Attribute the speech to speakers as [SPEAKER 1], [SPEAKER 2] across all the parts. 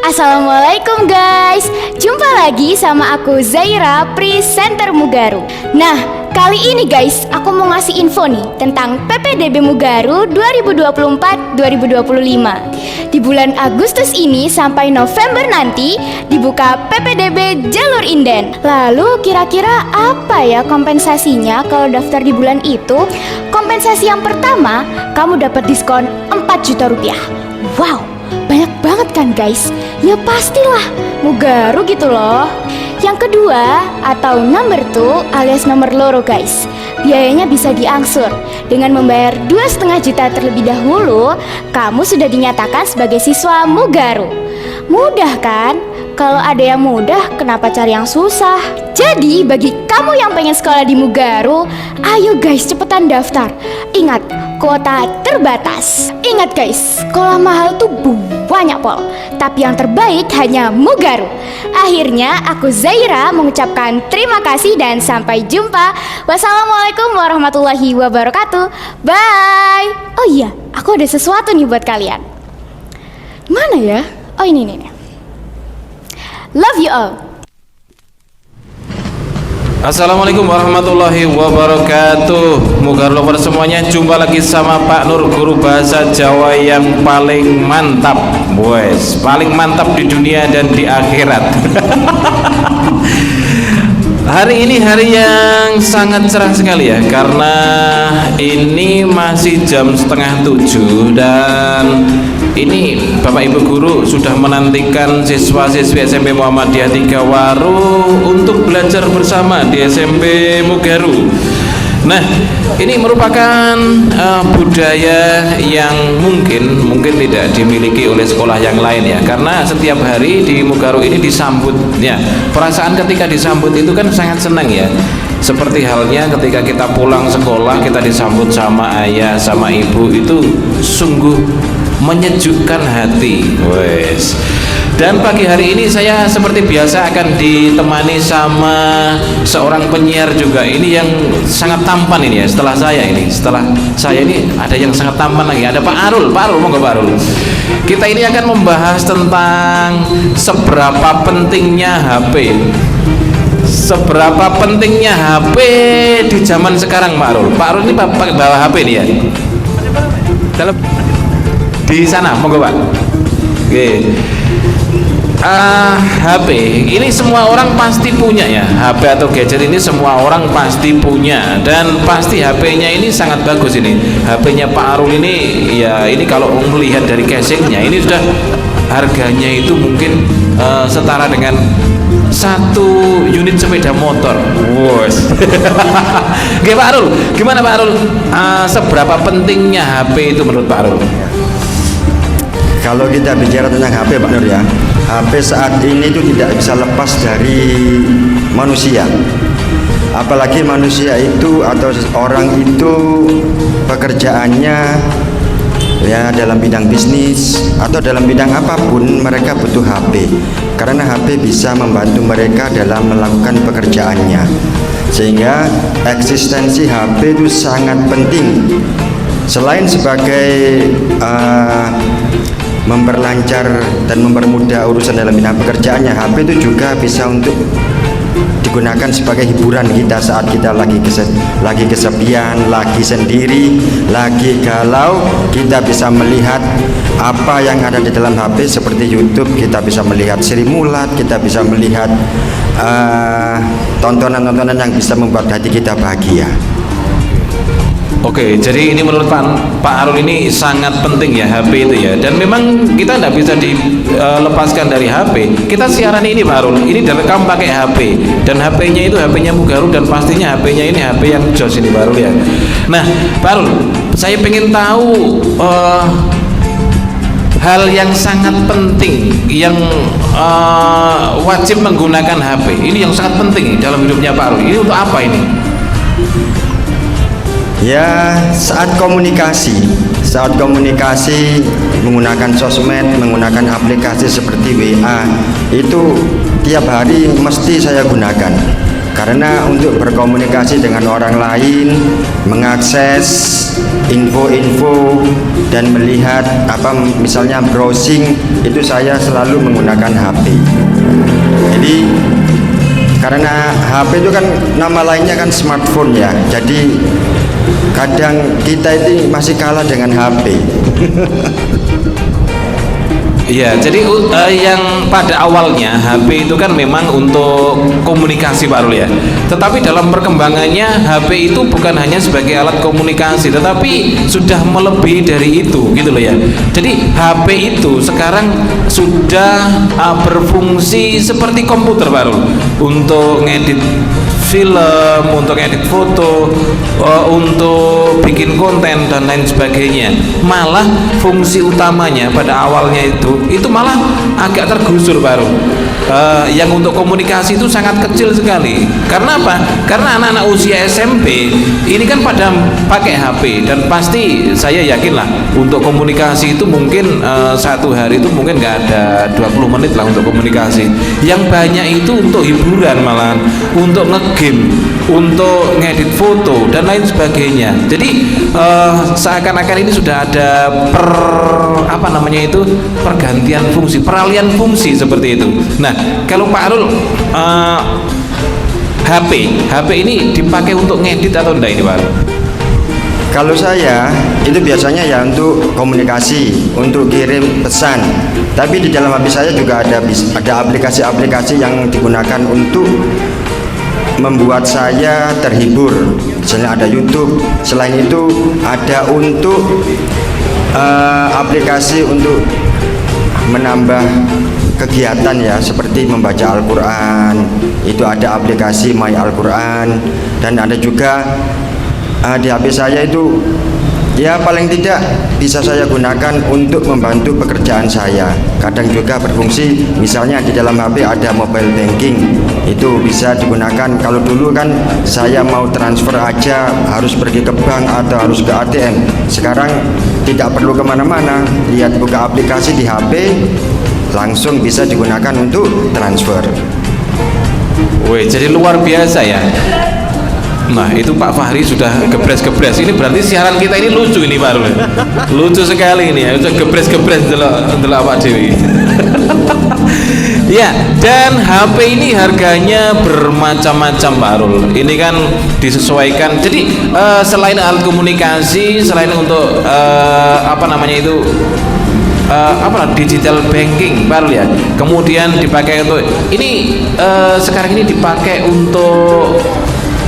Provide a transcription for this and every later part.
[SPEAKER 1] Assalamualaikum guys, jumpa lagi sama aku Zaira, presenter Mugaru. Nah, kali ini guys, aku mau ngasih info nih tentang PPDB Mugaru 2024-2025. Di bulan Agustus ini sampai November nanti dibuka PPDB Jalur Inden. Lalu kira-kira apa ya kompensasinya kalau daftar di bulan itu? Kompensasi yang pertama, kamu dapat diskon 4 juta rupiah. Wow, banyak banget kan guys? Ya pastilah, Mugaru gitu loh. Yang kedua, atau number 2 alias nomor loro guys. Biayanya bisa diangsur. Dengan membayar 2,5 juta terlebih dahulu, kamu sudah dinyatakan sebagai siswa Mugaru. Mudah kan? Kalau ada yang mudah, kenapa cari yang susah? Jadi, bagi kamu yang pengen sekolah di Mugaru, ayo guys cepetan daftar. Ingat, kuota terbatas. Ingat guys, sekolah mahal tuh banyak pol, tapi yang terbaik hanya Mugaru. Akhirnya aku Zaira mengucapkan terima kasih dan sampai jumpa. Wassalamualaikum warahmatullahi wabarakatuh. Bye. Oh iya, aku ada sesuatu nih buat kalian. Mana ya? Oh ini nih. Love you all.
[SPEAKER 2] Assalamualaikum warahmatullahi wabarakatuh. Mugaru lover semuanya, jumpa lagi sama Pak Nur, guru bahasa Jawa yang paling mantap, boys, paling mantap di dunia dan di akhirat. Hari ini hari yang sangat cerah sekali ya, karena ini masih jam 6:30 dan ini Bapak Ibu Guru sudah menantikan siswa-siswi SMP Muhammadiyah 3 Waru untuk belajar bersama di SMP Mugaru. Nah, ini merupakan budaya yang mungkin tidak dimiliki oleh sekolah yang lain ya, karena setiap hari di Mugaru ini disambut ya. Perasaan ketika disambut itu kan sangat senang ya. Seperti halnya ketika kita pulang sekolah, kita disambut sama ayah, sama ibu, itu sungguh menyejukkan hati, wes. Dan pagi hari ini saya seperti biasa akan ditemani sama seorang penyiar juga. Ini yang sangat tampan ini ya. Setelah saya ini ada yang sangat tampan lagi. Ada Pak Arul. Pak Arul, monggo Pak Arul. Kita ini akan membahas tentang seberapa pentingnya HP. Seberapa pentingnya HP di zaman sekarang, Pak Arul. Pak Arul ini bawa HP nih ya. Dalam di sana, monggo Pak. Oke. HP ini semua orang pasti punya ya. HP atau gadget ini semua orang pasti punya, dan pasti HP-nya ini sangat bagus ini. HP-nya Pak Arul ini ya, ini kalau melihat dari casingnya ini sudah harganya itu mungkin setara dengan 1 unit sepeda motor. Wos. Oke Pak Arul, gimana Pak Arul? Seberapa pentingnya HP itu menurut Pak Arul?
[SPEAKER 3] Kalau kita bicara tentang HP Pak Nur ya, HP saat ini itu tidak bisa lepas dari manusia. Apalagi manusia itu atau orang itu pekerjaannya ya dalam bidang bisnis atau dalam bidang apapun, mereka butuh HP. Karena HP bisa membantu mereka dalam melakukan pekerjaannya. Sehingga eksistensi HP itu sangat penting. Selain sebagai memperlancar dan mempermudah urusan dalam bidang pekerjaannya, HP itu juga bisa untuk digunakan sebagai hiburan kita saat kita lagi kesepian, lagi sendiri, lagi galau. Kita bisa melihat apa yang ada di dalam HP seperti YouTube. Kita bisa melihat Sri Mulat, kita bisa melihat tontonan-tontonan yang bisa membuat hati kita bahagia.
[SPEAKER 2] Oke, jadi ini menurut Pak Arul ini sangat penting ya HP itu ya. Dan memang kita tidak bisa dilepaskan dari HP. Kita siaran ini Pak Arul, ini direkam pakai HP. Dan HP-nya itu HP-nya Mugaru, dan pastinya HP-nya ini HP yang jos ini Pak Arul ya. Nah Pak Arul, saya pengen tahu hal yang sangat penting yang wajib menggunakan HP. Ini yang sangat penting dalam hidupnya Pak Arul. Ini untuk apa ini?
[SPEAKER 3] Ya, saat komunikasi menggunakan sosmed, menggunakan aplikasi seperti WA, itu tiap hari mesti saya gunakan. karena untuk berkomunikasi dengan orang lain, mengakses info-info dan melihat misalnya browsing, itu saya selalu menggunakan HP. Jadi karena HP itu kan nama lainnya kan smartphone ya, jadi kadang kita itu masih kalah dengan HP.
[SPEAKER 2] Iya, jadi yang pada awalnya HP itu kan memang untuk komunikasi Pak Rul ya. Tetapi dalam perkembangannya HP itu bukan hanya sebagai alat komunikasi, tetapi sudah melebihi dari itu gitu loh ya. Jadi HP itu sekarang sudah berfungsi seperti komputer Pak Rul, untuk ngedit film, untuk edit foto, untuk bikin konten dan lain sebagainya. Malah fungsi utamanya pada awalnya itu malah agak tergusur baru. Yang untuk komunikasi itu sangat kecil sekali. Karena apa? Karena anak-anak usia SMP ini kan pada pakai HP, dan pasti saya yakin lah untuk komunikasi itu mungkin satu hari itu mungkin nggak ada 20 menit lah untuk komunikasi. Yang banyak itu untuk hiburan, malahan untuk game, untuk ngedit foto dan lain sebagainya. Jadi seakan-akan ini sudah ada pergantian fungsi, peralihan fungsi seperti itu. Nah, kalau Pak Arul HP ini dipakai untuk ngedit atau enggak ini Pak Arul?
[SPEAKER 3] Kalau saya itu biasanya ya untuk komunikasi, untuk kirim pesan. Tapi di dalam HP saya juga ada aplikasi-aplikasi yang digunakan untuk membuat saya terhibur. Misalnya ada YouTube. Selain itu ada untuk aplikasi untuk menambah kegiatan ya, seperti membaca Al-Quran. Itu ada aplikasi My Al-Quran, dan ada juga di HP saya itu ya paling tidak bisa saya gunakan untuk membantu pekerjaan saya. Kadang juga berfungsi, misalnya di dalam HP ada mobile banking, itu bisa digunakan. Kalau dulu kan saya mau transfer aja harus pergi ke bank atau harus ke ATM. Sekarang tidak perlu kemana-mana, lihat buka aplikasi di HP, langsung bisa digunakan untuk transfer.
[SPEAKER 2] Wih, jadi luar biasa ya. Nah, itu Pak Fahri sudah gebres-gebres. Ini berarti siaran kita ini lucu ini Pak Rul. Lucu sekali ini ya. Gebres-gebres delok Pak Dewi. Ya, dan HP ini harganya bermacam-macam Pak Rul. Ini kan disesuaikan. Jadi selain alat komunikasi, selain untuk digital banking Pak Rul ya. Kemudian dipakai untuk ini sekarang ini dipakai untuk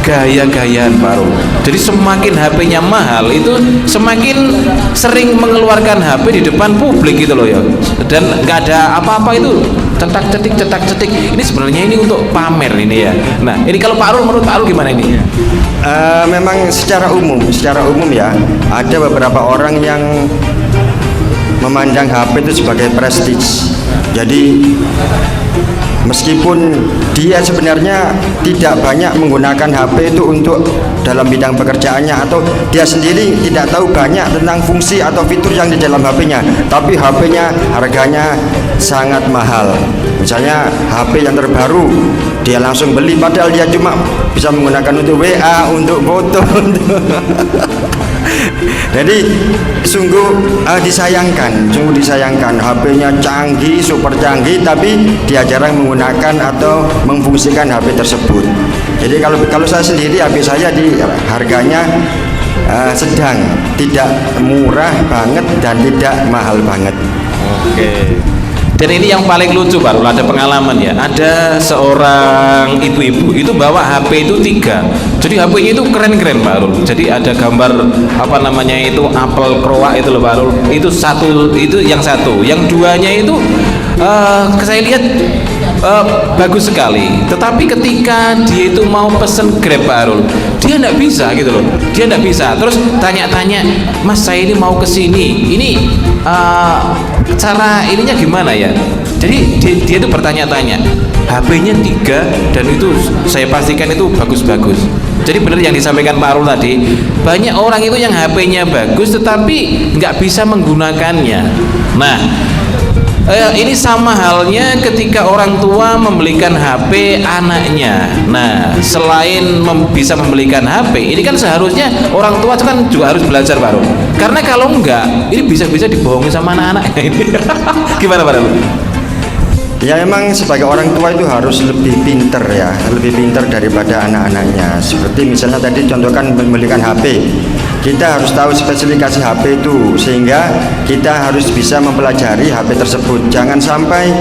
[SPEAKER 2] gaya-gayaan baru. Jadi semakin HP-nya mahal itu semakin sering mengeluarkan HP di depan publik gitu loh ya. Dan nggak ada apa-apa itu cetak-cetik. Ini sebenarnya ini untuk pamer ini ya. Nah, ini kalau Pak Arul, menurut Pak Arul gimana ini?
[SPEAKER 3] Memang secara umum ya, ada beberapa orang yang memandang HP itu sebagai prestis. Jadi meskipun dia sebenarnya tidak banyak menggunakan HP itu untuk dalam bidang pekerjaannya, atau dia sendiri tidak tahu banyak tentang fungsi atau fitur yang di dalam HP-nya, tapi HP-nya harganya sangat mahal. Misalnya HP yang terbaru dia langsung beli, padahal dia cuma bisa menggunakan untuk WA, untuk foto, Jadi sungguh disayangkan HP-nya canggih, super canggih, tapi dia jarang menggunakan atau memfungsikan HP tersebut. Jadi kalau saya sendiri, HP saya harganya sedang, tidak murah banget dan tidak mahal banget.
[SPEAKER 2] Oke. Dan ini yang paling lucu baru ada pengalaman ya. Ada seorang ibu-ibu itu bawa HP itu 3. Jadi HP-nya itu keren-keren Pak Rul. Jadi ada gambar itu apel kroak itu loh Pak Rul. Itu yang satu. Yang duanya itu saya lihat bagus sekali. Tetapi ketika dia itu mau pesen Grab Pak Rul, dia enggak bisa gitu loh. Dia enggak bisa. Terus tanya-tanya, "Mas, saya ini mau ke sini. Ini cara ininya gimana ya?" Jadi dia itu bertanya-tanya. HP-nya 3 dan itu saya pastikan itu bagus-bagus. Jadi benar yang disampaikan Pak Arul tadi, banyak orang itu yang HP-nya bagus tetapi nggak bisa menggunakannya. Nah, Ini sama halnya ketika orang tua membelikan HP anaknya. Nah, selain bisa membelikan HP, ini kan seharusnya orang tua kan juga harus belajar baru. Karena kalau enggak, ini bisa-bisa dibohongi sama anak-anaknya ini. Gimana Pak?
[SPEAKER 3] Ya memang sebagai orang tua itu harus lebih pinter ya, lebih pinter daripada anak-anaknya. Seperti misalnya tadi contohkan membelikan HP, kita harus tahu spesifikasi HP itu sehingga kita harus bisa mempelajari HP tersebut. Jangan sampai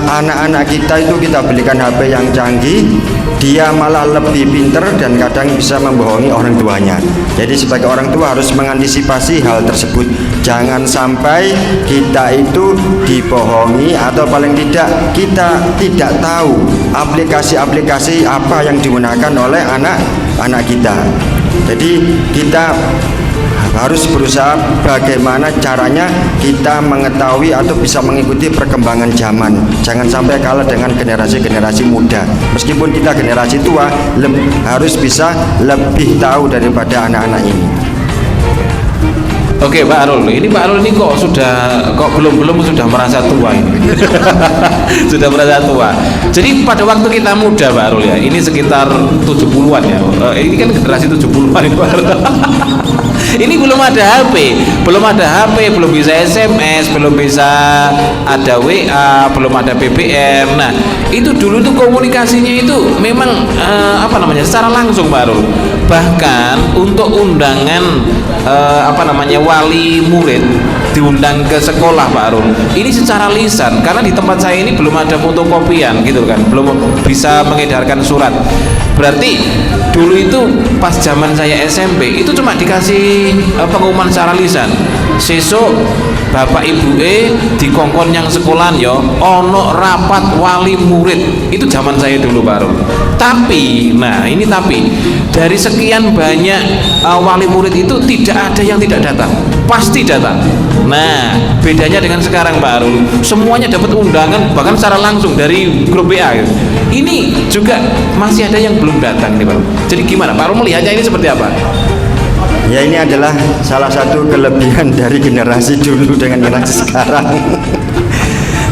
[SPEAKER 3] anak-anak kita itu kita belikan HP yang canggih, dia malah lebih pinter dan kadang bisa membohongi orang tuanya. Jadi sebagai orang tua harus mengantisipasi hal tersebut. Jangan sampai kita itu dibohongi atau paling tidak kita tidak tahu aplikasi-aplikasi apa yang digunakan oleh anak-anak kita. Jadi kita harus berusaha bagaimana caranya kita mengetahui atau bisa mengikuti perkembangan zaman. Jangan sampai kalah dengan generasi-generasi muda. Meskipun kita generasi tua harus bisa lebih tahu daripada anak-anak ini.
[SPEAKER 2] Oke Pak Arul, ini Pak Arul ini kok belum sudah merasa tua ini. Sudah merasa tua. Jadi pada waktu kita muda Pak Arul ya, ini sekitar 70-an ya. Ini kan generasi 70-an ini Pak Arul. Ini belum ada HP, belum bisa SMS, belum bisa ada WA, belum ada BBM. Nah, itu dulu tuh komunikasinya itu memang secara langsung Pak Arul. Bahkan untuk undangan wali murid diundang ke sekolah Pak Arul, ini secara lisan karena di tempat saya ini belum ada fotokopian gitu kan, belum bisa mengedarkan surat. Berarti dulu itu pas zaman saya SMP itu cuma dikasih pengumuman secara lisan, sesuk bapak ibu dikongkon yang sekolahan yo ono rapat wali murid. Itu zaman saya dulu baru. Tapi dari sekian banyak wali murid itu tidak ada yang tidak datang, pasti datang. Nah, bedanya dengan sekarang Pak Arul, semuanya dapat undangan bahkan secara langsung dari grup WA gitu. Ini juga masih ada yang belum datang nih Pak. Jadi gimana Pak Arul melihatnya ini seperti apa?
[SPEAKER 3] Ya ini adalah salah satu kelebihan dari generasi dulu dengan generasi sekarang.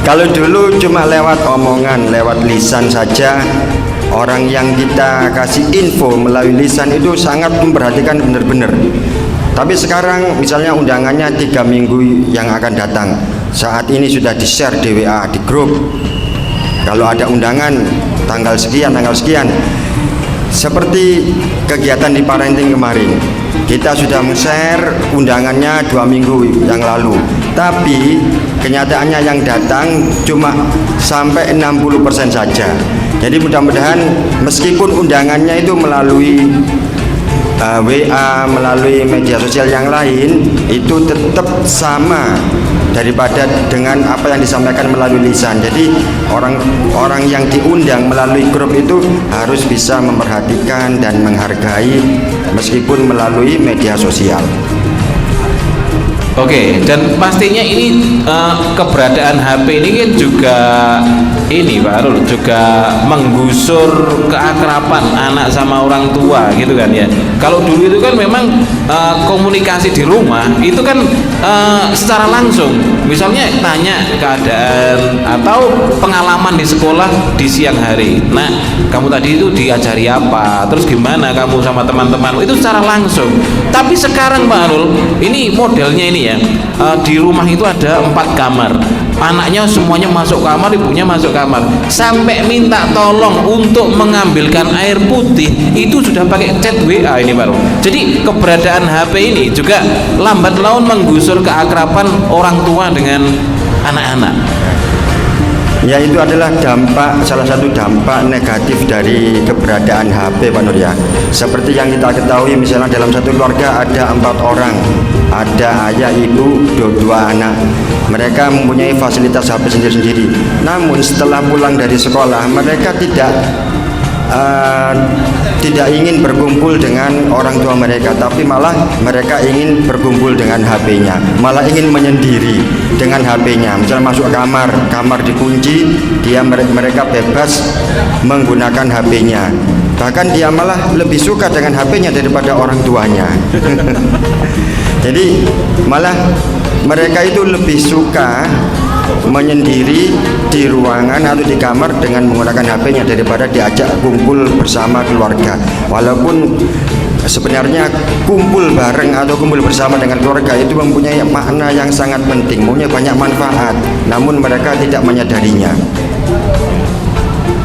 [SPEAKER 3] Kalau dulu cuma lewat omongan, lewat lisan saja, orang yang kita kasih info melalui lisan itu sangat memperhatikan benar-benar. Tapi sekarang misalnya undangannya 3 minggu yang akan datang, saat ini sudah di-share di WA, di grup. Kalau ada undangan tanggal sekian, seperti kegiatan di parenting kemarin, kita sudah men-share undangannya 2 minggu yang lalu, tapi kenyataannya yang datang cuma sampai 60% saja. Jadi mudah-mudahan meskipun undangannya itu melalui WA, melalui media sosial yang lain, itu tetap sama daripada dengan apa yang disampaikan melalui lisan. Jadi orang yang diundang melalui grup itu harus bisa memperhatikan dan menghargai meskipun melalui media sosial.
[SPEAKER 2] Oke, dan pastinya ini keberadaan HP ini kan juga Pak Arul, juga menggusur keakraban anak sama orang tua gitu kan ya. Kalau dulu itu kan memang komunikasi di rumah itu kan secara langsung, misalnya tanya keadaan atau pengalaman di sekolah di siang hari. Nah, kamu tadi itu diajari apa, terus gimana kamu sama teman-teman, itu secara langsung. Tapi sekarang Pak Arul, ini modelnya ini ya, di rumah itu ada 4 kamar, anaknya semuanya masuk kamar, ibunya masuk kamar, sampai minta tolong untuk mengambilkan air putih itu sudah pakai chat WA ini baru. Jadi keberadaan HP ini juga lambat laun menggusur keakraban orang tua dengan anak-anak.
[SPEAKER 3] Ya, itu adalah salah satu dampak negatif dari keberadaan HP Pak Nur ya. Seperti yang kita ketahui, misalnya dalam satu keluarga ada 4 orang, ada ayah, ibu, 2 anak. Mereka mempunyai fasilitas HP sendiri-sendiri. Namun setelah pulang dari sekolah, mereka tidak ingin berkumpul dengan orang tua mereka, tapi malah mereka ingin berkumpul dengan HP-nya, malah ingin menyendiri dengan HP-nya. Misalnya masuk kamar dikunci, mereka bebas menggunakan HP-nya. Bahkan dia malah lebih suka dengan HP-nya daripada orang tuanya. Jadi malah mereka itu lebih suka menyendiri di ruangan atau di kamar dengan menggunakan HP-nya daripada diajak kumpul bersama keluarga. Walaupun sebenarnya kumpul bareng atau kumpul bersama dengan keluarga itu mempunyai makna yang sangat penting, mempunyai banyak manfaat, namun mereka tidak menyadarinya.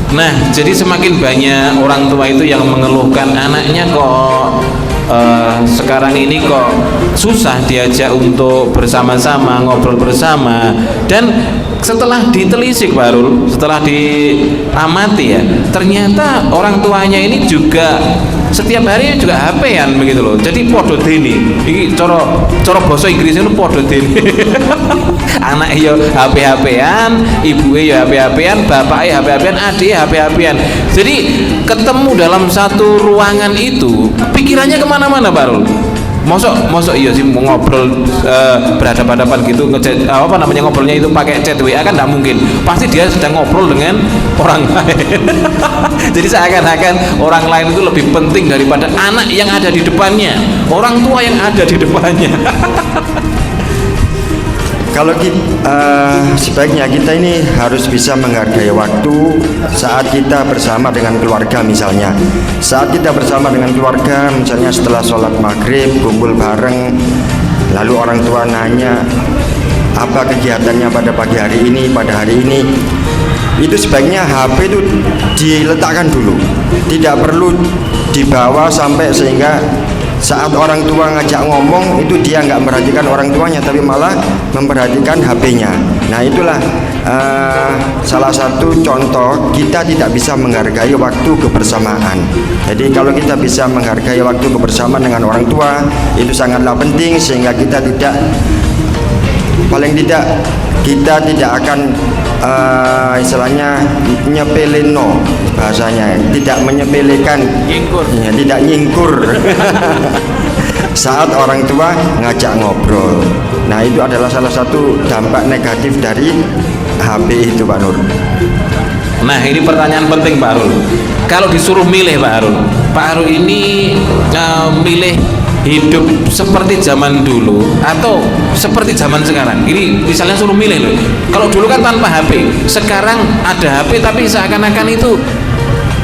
[SPEAKER 2] Nah, jadi semakin banyak orang tua itu yang mengeluhkan anaknya kok sekarang ini kok susah diajak untuk bersama-sama, ngobrol bersama. Dan setelah ditelisik Barul, setelah diamati ya, ternyata orang tuanya ini juga setiap hari juga HP-an begitu loh. Jadi podo dene. Iki cara basa Inggris itu podo dene. Anak yo HP-HPan, ibuke yo HP-HPan, bapake HP-HPan, adike HP-HPan. Jadi ketemu dalam satu ruangan itu, pikirannya kemana-mana Barul. Mosok iya sih mau ngobrol berhadapan-hadapan gitu, ngobrolnya itu pakai chat WA kan tidak mungkin. Pasti dia sedang ngobrol dengan orang lain. Jadi seakan-akan orang lain itu lebih penting daripada anak yang ada di depannya, orang tua yang ada di depannya.
[SPEAKER 3] Kalau sebaiknya kita ini harus bisa menghargai waktu saat kita bersama dengan keluarga misalnya. Saat kita bersama dengan keluarga misalnya setelah sholat maghrib kumpul bareng, lalu orang tua nanya apa kegiatannya pada pagi hari ini, pada hari ini, itu sebaiknya HP itu diletakkan dulu, tidak perlu dibawa sampai sehingga saat orang tua ngajak ngomong itu dia nggak memperhatikan orang tuanya tapi malah memperhatikan HP-nya. Nah itulah salah satu contoh kita tidak bisa menghargai waktu kebersamaan. Jadi kalau kita bisa menghargai waktu kebersamaan dengan orang tua itu sangatlah penting, sehingga kita tidak, paling tidak kita tidak akan istilahnya nyepeleno bahasanya, tidak menyepelekan, ya, tidak nyingkur saat orang tua ngajak ngobrol. Nah itu adalah salah satu dampak negatif dari HP itu Pak Nur.
[SPEAKER 2] Nah ini pertanyaan penting Pak Arul. Kalau disuruh milih Pak Arul ini milih hidup seperti zaman dulu atau seperti zaman sekarang? Ini misalnya suruh milih loh. Kalau dulu kan tanpa HP, sekarang ada HP tapi seakan-akan itu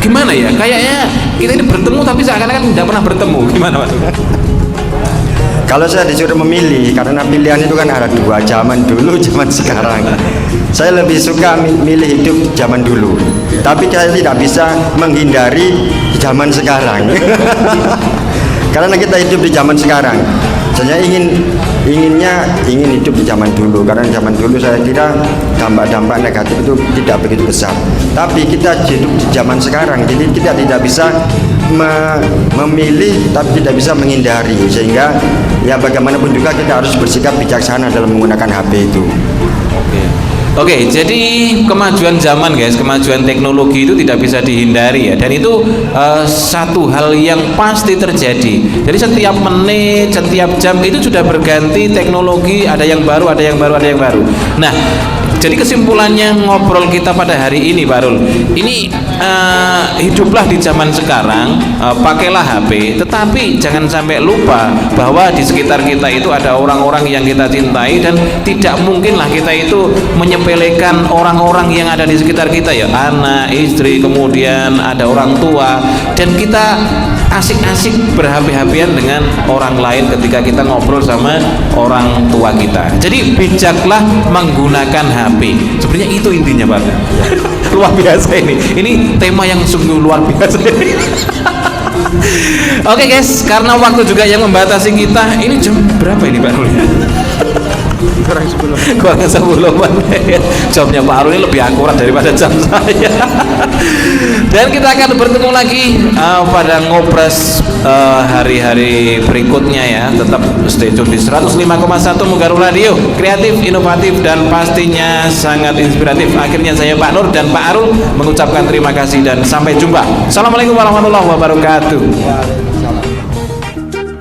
[SPEAKER 2] gimana ya? Kayaknya kita ini bertemu tapi seakan-akan tidak pernah bertemu. Gimana Pak?
[SPEAKER 3] Kalau saya disuruh memilih, karena pilihan itu kan ada dua, zaman dulu, zaman sekarang. Saya lebih suka milih hidup zaman dulu, tapi saya tidak bisa menghindari zaman sekarang. Karena kita hidup di zaman sekarang, saya ingin hidup di zaman dulu, karena zaman dulu saya kira dampak-dampak negatif itu tidak begitu besar. Tapi kita hidup di zaman sekarang, jadi kita tidak bisa memilih, tapi tidak bisa menghindari, sehingga ya bagaimanapun juga kita harus bersikap bijaksana dalam menggunakan HP itu.
[SPEAKER 2] Oke, jadi kemajuan zaman guys, kemajuan teknologi itu tidak bisa dihindari ya, dan itu satu hal yang pasti terjadi. Jadi setiap menit, setiap jam itu sudah berganti teknologi, ada yang baru, ada yang baru, ada yang baru. Nah, jadi kesimpulannya ngobrol kita pada hari ini Barul, ini hiduplah di zaman sekarang, pakailah HP, tetapi jangan sampai lupa bahwa di sekitar kita itu ada orang-orang yang kita cintai, dan tidak mungkinlah kita itu menyepelekan orang-orang yang ada di sekitar kita ya, anak, istri, kemudian ada orang tua, dan kita asik-asik berhapi-hapian dengan orang lain ketika kita ngobrol sama orang tua kita. Jadi bijaklah menggunakan HP. Sebenarnya itu intinya Pak. Luar biasa ini tema yang sungguh luar biasa. Oke guys, karena waktu juga yang membatasi kita, ini jam berapa ini Pak Rul? Kurang 10 menit. Jamnya Pak Arul ini lebih akurat daripada jam saya. Dan kita akan bertemu lagi pada ngobras hari-hari berikutnya ya. Tetap stay tune di 105,1 Mugaru Radio, kreatif, inovatif, dan pastinya sangat inspiratif. Akhirnya saya Pak Nur dan Pak Arul mengucapkan terima kasih dan sampai jumpa. Assalamualaikum warahmatullahi wabarakatuh.